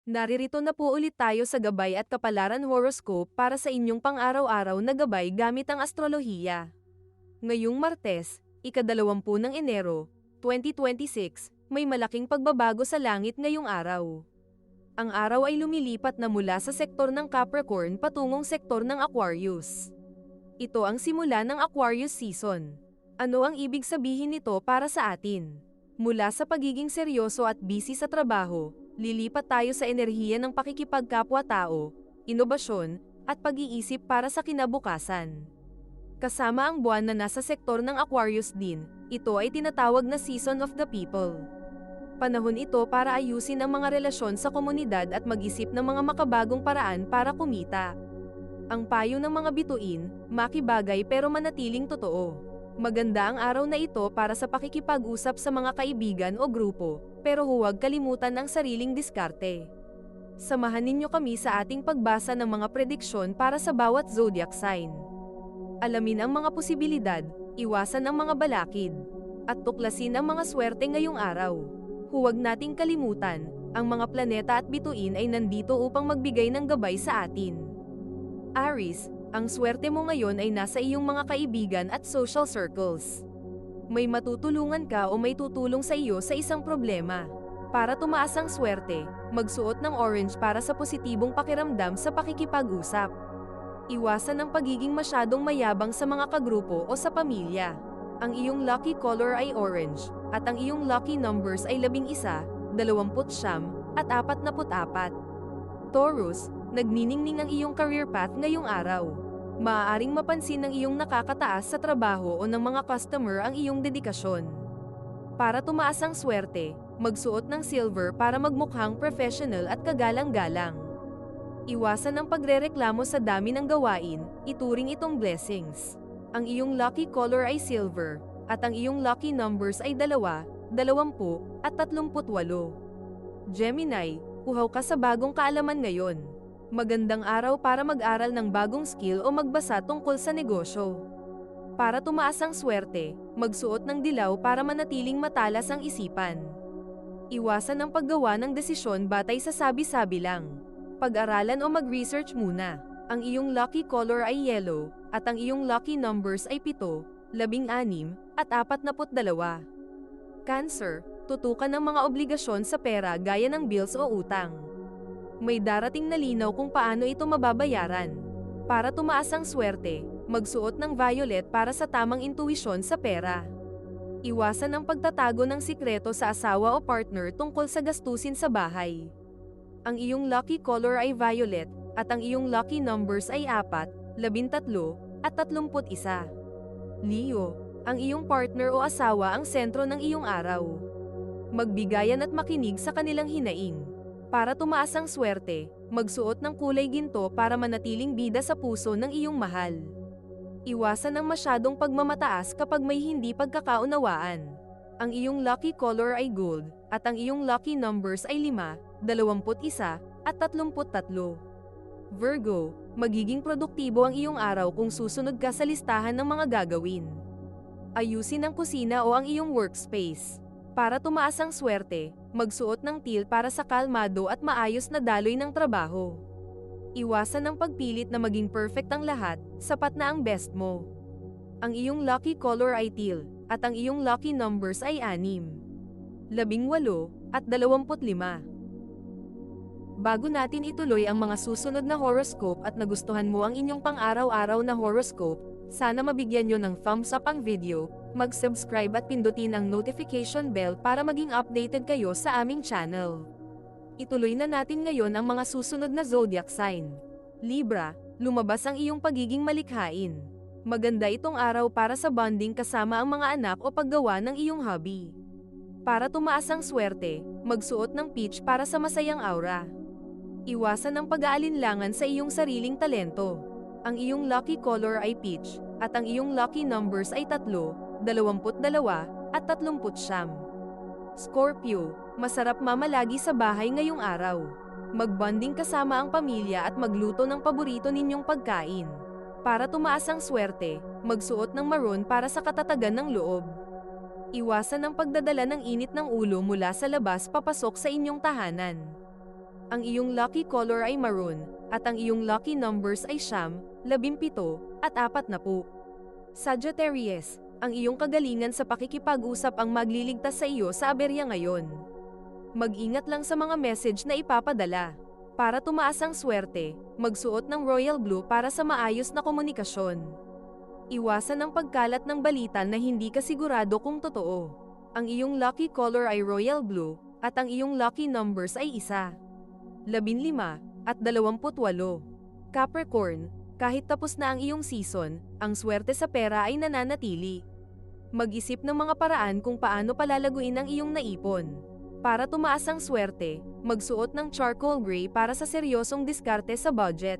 Naririto na po ulit tayo sa gabay at kapalaran horoscope para sa inyong pang-araw-araw na gabay gamit ang astrolohiya. Ngayong Martes, ika-20 ng Enero, 2026, may malaking pagbabago sa langit ngayong araw. Ang araw ay lumilipat na mula sa sektor ng Capricorn patungong sektor ng Aquarius. Ito ang simula ng Aquarius season. Ano ang ibig sabihin nito para sa atin? Mula sa pagiging seryoso at busy sa trabaho, lilipat tayo sa enerhiya ng pakikipagkapwa-tao, inobasyon, at pag-iisip para sa kinabukasan. Kasama ang buwan na nasa sektor ng Aquarius din, ito ay tinatawag na Season of the People. Panahon ito para ayusin ang mga relasyon sa komunidad at mag-isip ng mga makabagong paraan para kumita. Ang payo ng mga bituin, makibagay pero manatiling totoo. Maganda ang araw na ito para sa pakikipag-usap sa mga kaibigan o grupo, pero huwag kalimutan ang sariling diskarte. Samahan ninyo kami sa ating pagbasa ng mga prediksyon para sa bawat zodiac sign. Alamin ang mga posibilidad, iwasan ang mga balakid, at tuklasin ang mga swerte ngayong araw. Huwag nating kalimutan, ang mga planeta at bituin ay nandito upang magbigay ng gabay sa atin. Aries, ang swerte mo ngayon ay nasa iyong mga kaibigan at social circles. May matutulungan ka o may tutulong sa iyo sa isang problema. Para tumaas ang swerte, magsuot ng orange para sa positibong pakiramdam sa pakikipag-usap. Iwasan ang pagiging masyadong mayabang sa mga kagrupo o sa pamilya. Ang iyong lucky color ay orange, at ang iyong lucky numbers ay 11, 29, at 44. Taurus, nagniningning ang iyong career path ngayong araw. Maaaring mapansin ng iyong nakakataas sa trabaho o ng mga customer ang iyong dedikasyon. Para tumaas ang swerte, magsuot ng silver para magmukhang professional at kagalang-galang. Iwasan ang pagrereklamo sa dami ng gawain, ituring itong blessings. Ang iyong lucky color ay silver, at ang iyong lucky numbers ay 2, 20, at 38. Gemini, uhaw ka sa bagong kaalaman ngayon. Magandang araw para mag-aral ng bagong skill o magbasa tungkol sa negosyo. Para tumaas ang swerte, magsuot ng dilaw para manatiling matalas ang isipan. Iwasan ang paggawa ng desisyon batay sa sabi-sabi lang. Pag-aralan o mag-research muna. Ang iyong lucky color ay yellow, at ang iyong lucky numbers ay 7, 16, at 42. Cancer, tutukan ng mga obligasyon sa pera gaya ng bills o utang. May darating na linaw kung paano ito mababayaran. Para tumaas ang swerte, magsuot ng violet para sa tamang intuisyon sa pera. Iwasan ang pagtatago ng sikreto sa asawa o partner tungkol sa gastusin sa bahay. Ang iyong lucky color ay violet, at ang iyong lucky numbers ay 4, 13, at 31. Leo, ang iyong partner o asawa ang sentro ng iyong araw. Magbigayan at makinig sa kanilang hinaing. Para tumaas ang swerte, magsuot ng kulay ginto para manatiling bida sa puso ng iyong mahal. Iwasan ang masyadong pagmamataas kapag may hindi pagkakaunawaan. Ang iyong lucky color ay gold, at ang iyong lucky numbers ay 5, 21, at 33. Virgo, magiging produktibo ang iyong araw kung susunod ka sa listahan ng mga gagawin. Ayusin ang kusina o ang iyong workspace. Para tumaas ang swerte, magsuot ng teal para sa kalmado at maayos na daloy ng trabaho. Iwasan ang pagpilit na maging perfect ang lahat, sapat na ang best mo. Ang iyong lucky color ay teal, at ang iyong lucky numbers ay 6, 18, at 25. Bago natin ituloy ang mga susunod na horoscope at nagustuhan mo ang inyong pang-araw-araw na horoscope, sana mabigyan nyo ng thumbs up ang video, mag-subscribe at pindutin ang notification bell para maging updated kayo sa aming channel. Ituloy na natin ngayon ang mga susunod na zodiac sign. Libra, lumabas ang iyong pagiging malikhain. Maganda itong araw para sa bonding kasama ang mga anak o paggawa ng iyong hobby. Para tumaas ang swerte, magsuot ng peach para sa masayang aura. Iwasan ang pag-aalinlangan sa iyong sariling talento. Ang iyong lucky color ay peach, at ang iyong lucky numbers ay 3, 22, at 30. Scorpio, masarap mamalagi sa bahay ngayong araw. Magbonding kasama ang pamilya at magluto ng paborito ninyong pagkain. Para tumaas ang swerte, magsuot ng maroon para sa katatagan ng loob. Iwasan ang pagdadala ng init ng ulo mula sa labas papasok sa inyong tahanan. Ang iyong lucky color ay maroon, at ang iyong lucky numbers ay 9, 17, at 40. Sagittarius, ang iyong kagalingan sa pakikipag-usap ang magliligtas sa iyo sa aberya ngayon. Mag-ingat lang sa mga message na ipapadala. Para tumaas ang swerte, magsuot ng royal blue para sa maayos na komunikasyon. Iwasan ang pagkalat ng balita na hindi ka sigurado kung totoo. Ang iyong lucky color ay royal blue, at ang iyong lucky numbers ay 1, 15, at 28. Capricorn, kahit tapos na ang iyong season, ang swerte sa pera ay nananatili. Mag-isip ng mga paraan kung paano palalaguin ang iyong naipon. Para tumaas ang swerte, magsuot ng charcoal gray para sa seryosong diskarte sa budget.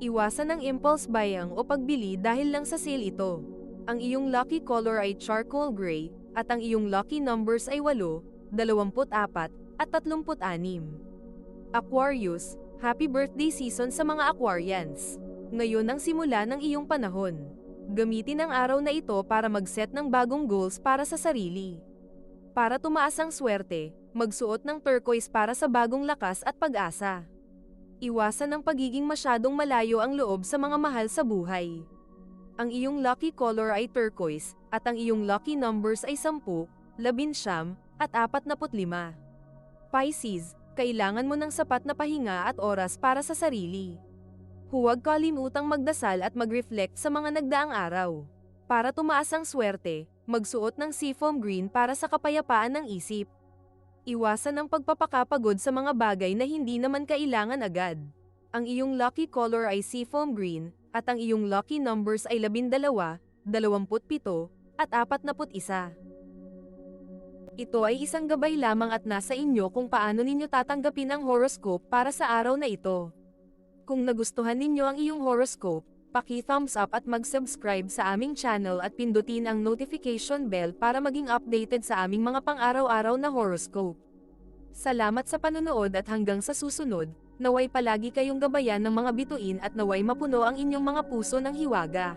Iwasan ang impulse buying o pagbili dahil lang sa sale ito. Ang iyong lucky color ay charcoal gray, at ang iyong lucky numbers ay 8, 24, at 36. Aquarius, happy birthday season sa mga Aquarians. Ngayon ang simula ng iyong panahon. Gamitin ang araw na ito para mag-set ng bagong goals para sa sarili. Para tumaas ang swerte, magsuot ng turquoise para sa bagong lakas at pag-asa. Iwasan ang pagiging masyadong malayo ang loob sa mga mahal sa buhay. Ang iyong lucky color ay turquoise, at ang iyong lucky numbers ay 10, 11, at 45. Pisces, kailangan mo ng sapat na pahinga at oras para sa sarili. Huwag kalimutang magdasal at mag-reflect sa mga nagdaang araw. Para tumaas ang swerte, magsuot ng seafoam green para sa kapayapaan ng isip. Iwasan ang pagpapakapagod sa mga bagay na hindi naman kailangan agad. Ang iyong lucky color ay seafoam green, at ang iyong lucky numbers ay 12, 27, at 41. Ito ay isang gabay lamang at nasa inyo kung paano ninyo tatanggapin ang horoscope para sa araw na ito. Kung nagustuhan ninyo ang iyong horoscope, paki-thumbs up at mag-subscribe sa aming channel at pindutin ang notification bell para maging updated sa aming mga pang-araw-araw na horoscope. Salamat sa panonood at hanggang sa susunod, naway palagi kayong gabayan ng mga bituin at naway mapuno ang inyong mga puso ng hiwaga.